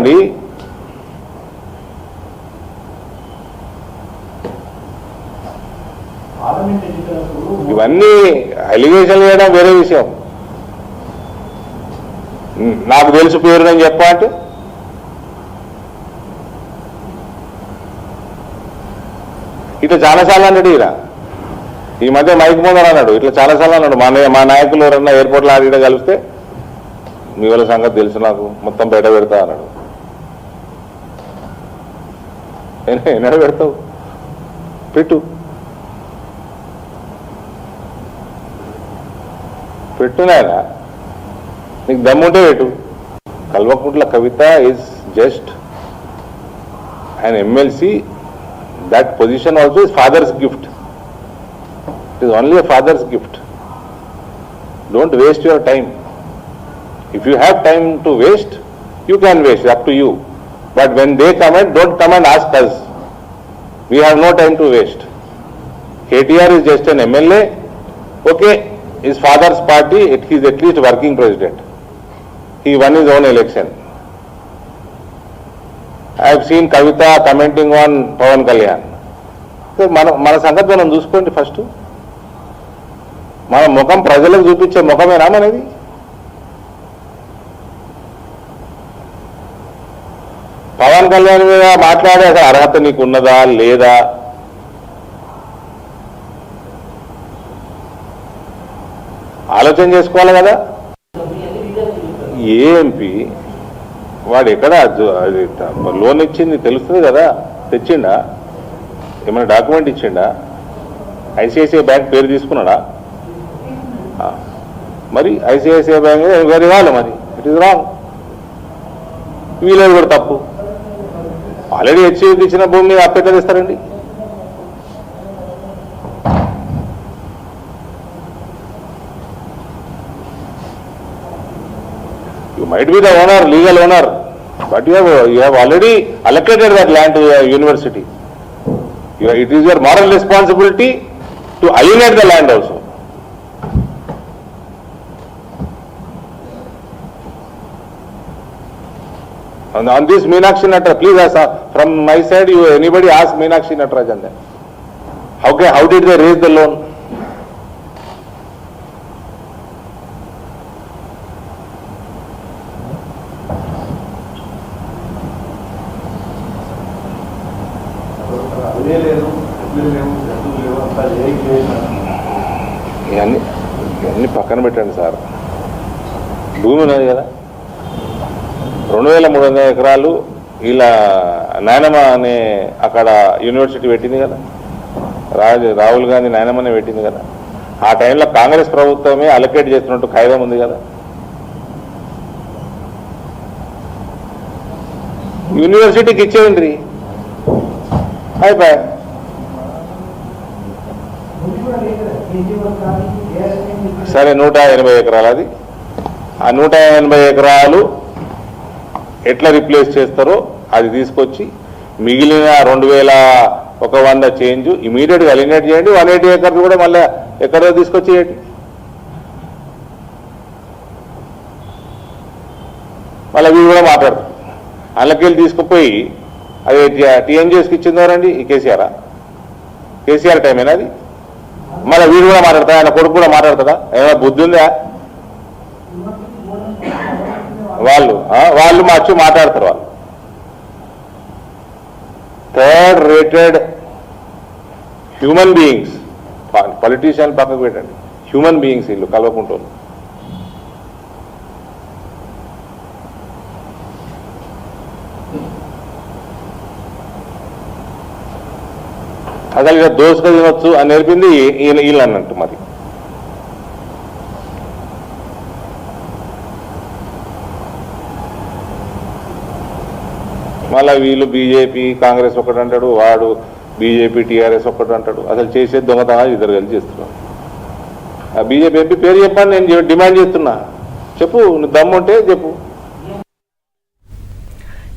కాదండి. ఇవన్నీ అలిగేషన్ చేయడం వేరే విషయం. నాకు తెలుసు పేరు నేను చెప్పా అంటే ఇట్లా చాలాసార్లు అన్నాడు. ఇలా ఈ మధ్య మైక్ మోదర్ అన్నాడు, ఇట్లా చాలాసార్లు అన్నాడు. మా నాయకులు ఎవరన్నా ఎయిర్పోర్ట్లో ఆడిడ కలిస్తే మీ వాళ్ళ సంగతి తెలుసు నాకు, మొత్తం బయట పెడతా అన్నాడు. ఎన్నడ పెడతావు, పెట్టు నాయన, నీకు దమ్ముంటే పెట్టు. Kalvakuntla Kavitha is just an MLC. That position also is father's gift. It is only a father's gift. Don't waste your time. If you have time to waste, you can waste, up to you. But when they comment, don't come and ask us. We have no time to waste. KTR is just an MLA. Okay, his father's party, he is at least working president. He won his own election. I have seen Kavita commenting on Pawan Kalyan. మన సంగతి మనం చూసుకోండి. First మన ముఖం ప్రజలకు చూపించే ముఖమేనా మనది? పవన్ కళ్యాణ్ మీద మాట్లాడే అసలు అర్హత నీకు ఉన్నదా లేదా? ఆలోచన చేసుకోవాలి కదా. ఏ ఎంపీ వాడు ఎక్కడ లోన్ ఇచ్చింది తెలుస్తుంది కదా, తెచ్చిండా? ఏమైనా డాక్యుమెంట్ ఇచ్చిండా? ఐసిఐసిఐ బ్యాంక్ పేరు తీసుకున్నాడా? మరి ఐసిఐసిఐ బ్యాంక్ వెరీ రావాలి, మరి ఇట్ ఈస్ రాంగ్. వీలేదు కూడా తప్పు. ఆల్రెడీ హెచ్సిఐకి ఇచ్చిన భూమి మీద అప్పు ఎట్లా తెస్తారండి? You might be the owner, legal owner, but you have already allocated that land to the university. It is your moral responsibility to alienate the land also. On this Meenakshi Natarajan, please ask from my side. Anybody ask Meenakshi Natarajan then? How did they raise the loan? ఇవన్నీ పక్కన పెట్టండి sir. భూమి ఉన్నది కదా, 2300 ఎకరాలు ఇలా నాయనమ్మ అనే అక్కడ యూనివర్సిటీ పెట్టింది కదా, రాహుల్ గాంధీ నాయనమ్మనే పెట్టింది కదా. ఆ టైంలో కాంగ్రెస్ ప్రభుత్వమే అలొకేట్ చేస్తున్నట్టు ఖాయిదం ఉంది కదా. యూనివర్సిటీకి ఇచ్చేయండి, అయిపోయి. సరే 180 ఎకరాలు, అది ఆ 180 ఎకరాలు ఎట్లా రిప్లేస్ చేస్తారో అది తీసుకొచ్చి మిగిలిన 2100 చేంజ్ ఇమీడియట్గా అలినేట్ చేయండి. 180 ఎకర్లు కూడా మళ్ళీ ఎక్కడో తీసుకొచ్చేయండి. మళ్ళీ వీళ్ళు కూడా మాట్లాడతారు. అందులోకెళ్ళి తీసుకుపోయి అది టీఎన్జిఎస్కి ఇచ్చిందోరండి ఈ కేసీఆర్ టైమేనా అది? మళ్ళీ వీడు కూడా మాట్లాడతాడు, ఆయన కొడుకు కూడా మాట్లాడతాడా? ఏమైనా బుద్ధి ఉందా? వాళ్ళు వచ్చి మాట్లాడతారు. వాళ్ళు third rated human beings. Politician పక్కకు పెట్టండి, హ్యూమన్ బీయింగ్స్ వీళ్ళు కల్వకుంటూ. అసలు ఇక దోసుగా తినొచ్చు అని నేర్పింది వీళ్ళు అన్నట్టు. మరి మళ్ళీ వీళ్ళు బీజేపీ కాంగ్రెస్ ఒకటి అంటాడు, వాడు బీజేపీ టీఆర్ఎస్ ఒకటి అంటాడు. అసలు చేసేది దొంగతనాలు ఇద్దరు కలిసి చేస్తున్నాడు. ఆ బీజేపీ ఎంపీ పేరు చెప్పని నేను డిమాండ్ చేస్తున్నా. చెప్పు, నువ్వు దమ్ముంటే చెప్పు.